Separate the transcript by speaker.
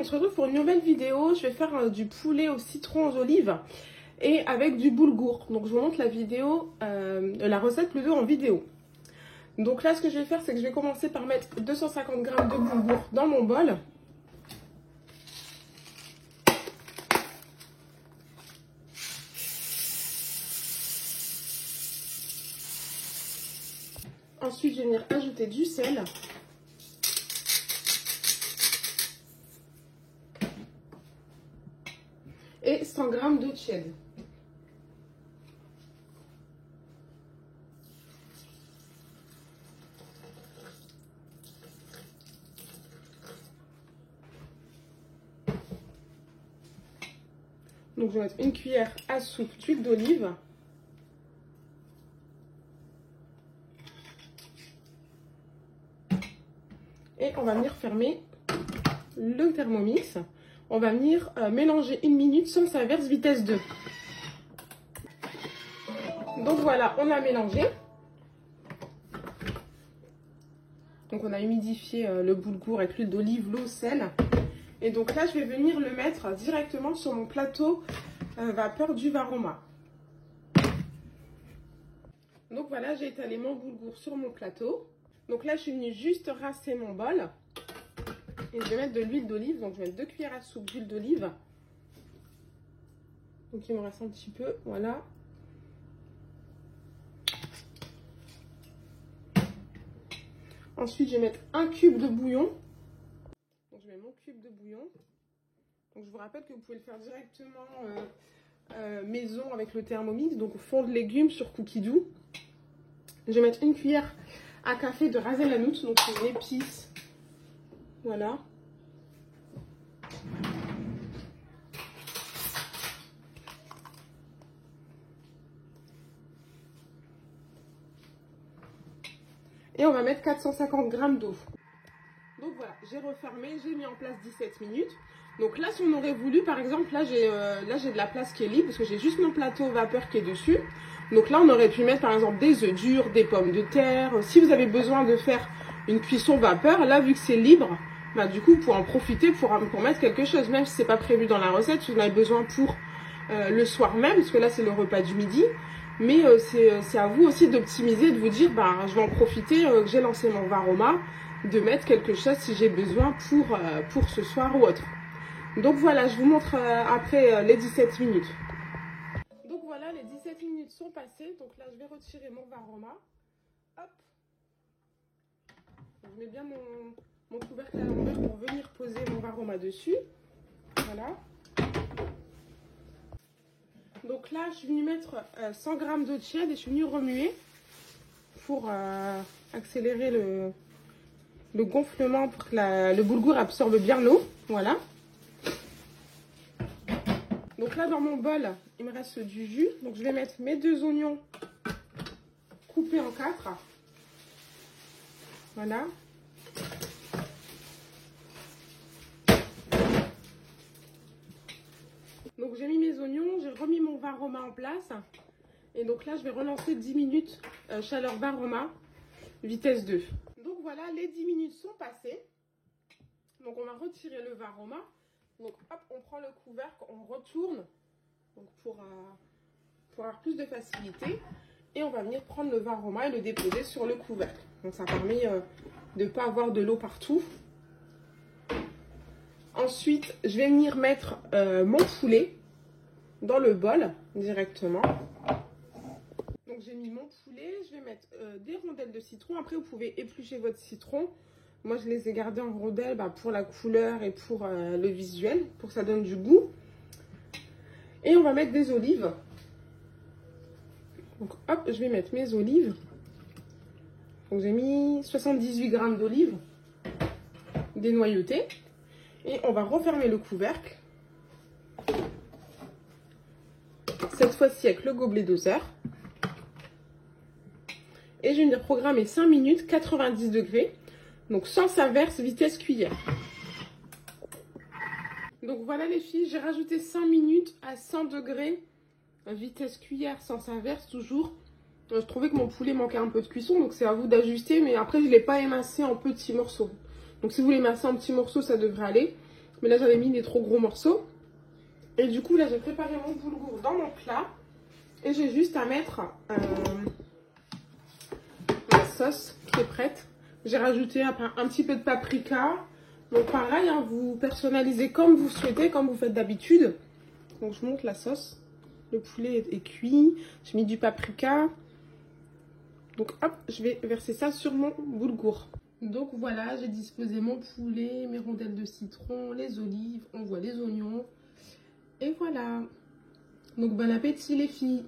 Speaker 1: se retrouve pour une nouvelle vidéo. Je vais faire du poulet au citron aux olives et avec du boulgour. Donc je vous montre la vidéo, la recette plutôt en vidéo. Donc là ce que je vais faire, c'est que je vais commencer par mettre 250 g de boulgour dans mon bol. Ensuite je vais venir ajouter du sel. Et 100 g d'eau tiède. Donc je vais mettre une cuillère à soupe d'huile d'olive. Et on va venir fermer le Thermomix. On va venir mélanger 1 minute sans s'inverse vitesse 2. Donc voilà, on a mélangé. Donc on a humidifié le boulgour avec l'huile d'olive, l'eau, sel. Et donc là, je vais venir le mettre directement sur mon plateau vapeur du Varoma. Donc voilà, j'ai étalé mon boulgour sur mon plateau. Donc là, je suis venue juste rincer mon bol. Et je vais mettre de l'huile d'olive. Donc je vais mettre 2 cuillères à soupe d'huile d'olive. Donc il me reste un petit peu, voilà. Ensuite, je vais mettre 1 cube de bouillon. Donc je mets mon cube de bouillon. Donc je vous rappelle que vous pouvez le faire directement maison avec le Thermomix. Donc fond de légumes sur cookie doux. Je vais mettre 1 cuillère à café de ras el hanout, donc c'est une épice. Voilà. Et on va mettre 450 g d'eau. Donc voilà, j'ai refermé, j'ai mis en place 17 minutes. Donc là, si on aurait voulu, par exemple, là j'ai de la place qui est libre parce que j'ai juste mon plateau vapeur qui est dessus. Donc là, on aurait pu mettre par exemple des œufs durs, des pommes de terre. Si vous avez besoin de faire une cuisson vapeur, là, vu que c'est libre, bah, du coup, vous pouvez en profiter pour mettre quelque chose, même si c'est pas prévu dans la recette, si vous en avez besoin pour le soir même, parce que là, c'est le repas du midi. Mais c'est à vous aussi d'optimiser, de vous dire, bah, je vais en profiter, que j'ai lancé mon Varoma, de mettre quelque chose si j'ai besoin pour ce soir ou autre. Donc voilà, je vous montre après les 17 minutes. Donc voilà, les 17 minutes sont passées. Donc là, je vais retirer mon Varoma. Hop. Je mets bien mon couvercle à l'envers pour venir poser mon Varoma dessus. Voilà. Donc là, je suis venue mettre 100 g d'eau tiède et je suis venue remuer pour accélérer le gonflement pour que le boulgour absorbe bien l'eau. Voilà. Donc là, dans mon bol, il me reste du jus. Donc je vais mettre mes 2 oignons coupés en 4. Voilà. Donc j'ai mis mes oignons, j'ai remis mon Varoma en place. Et donc là, je vais relancer 10 minutes chaleur Varoma, vitesse 2. Donc voilà, les 10 minutes sont passées. Donc on va retirer le Varoma. Donc hop, on prend le couvercle, on retourne donc pour avoir plus de facilité. Et on va venir prendre le Varoma et le déposer sur le couvercle. Donc ça permet de ne pas avoir de l'eau partout. Ensuite, je vais venir mettre mon poulet dans le bol directement. Donc j'ai mis mon poulet, je vais mettre des rondelles de citron. Après, vous pouvez éplucher votre citron. Moi, je les ai gardés en rondelles pour la couleur et pour le visuel, pour que ça donne du goût. Et on va mettre des olives. Donc hop, je vais mettre mes olives. Donc j'ai mis 78 g d'olives dénoyautées. Et on va refermer le couvercle. Cette fois-ci avec le gobelet doseur. Et je vais venir programmer 5 minutes, 90 degrés. Donc sans inverse, vitesse cuillère. Donc voilà les filles, j'ai rajouté 5 minutes à 100 degrés. Vitesse cuillère, sans inverse toujours. Je trouvais que mon poulet manquait un peu de cuisson, donc c'est à vous d'ajuster. Mais après, je ne l'ai pas émincé en petits morceaux. Donc si vous l'émincez en petits morceaux, ça devrait aller. Mais là, j'avais mis des trop gros morceaux. Et du coup, là, j'ai préparé mon boulgour dans mon plat. Et j'ai juste à mettre la sauce qui est prête. J'ai rajouté un petit peu de paprika. Donc pareil, hein, vous personnalisez comme vous souhaitez, comme vous faites d'habitude. Donc je monte la sauce. Le poulet est cuit. J'ai mis du paprika. Donc hop, je vais verser ça sur mon boulgour. Donc voilà, j'ai disposé mon poulet, mes rondelles de citron, les olives, on voit les oignons. Et voilà. Donc bon appétit les filles.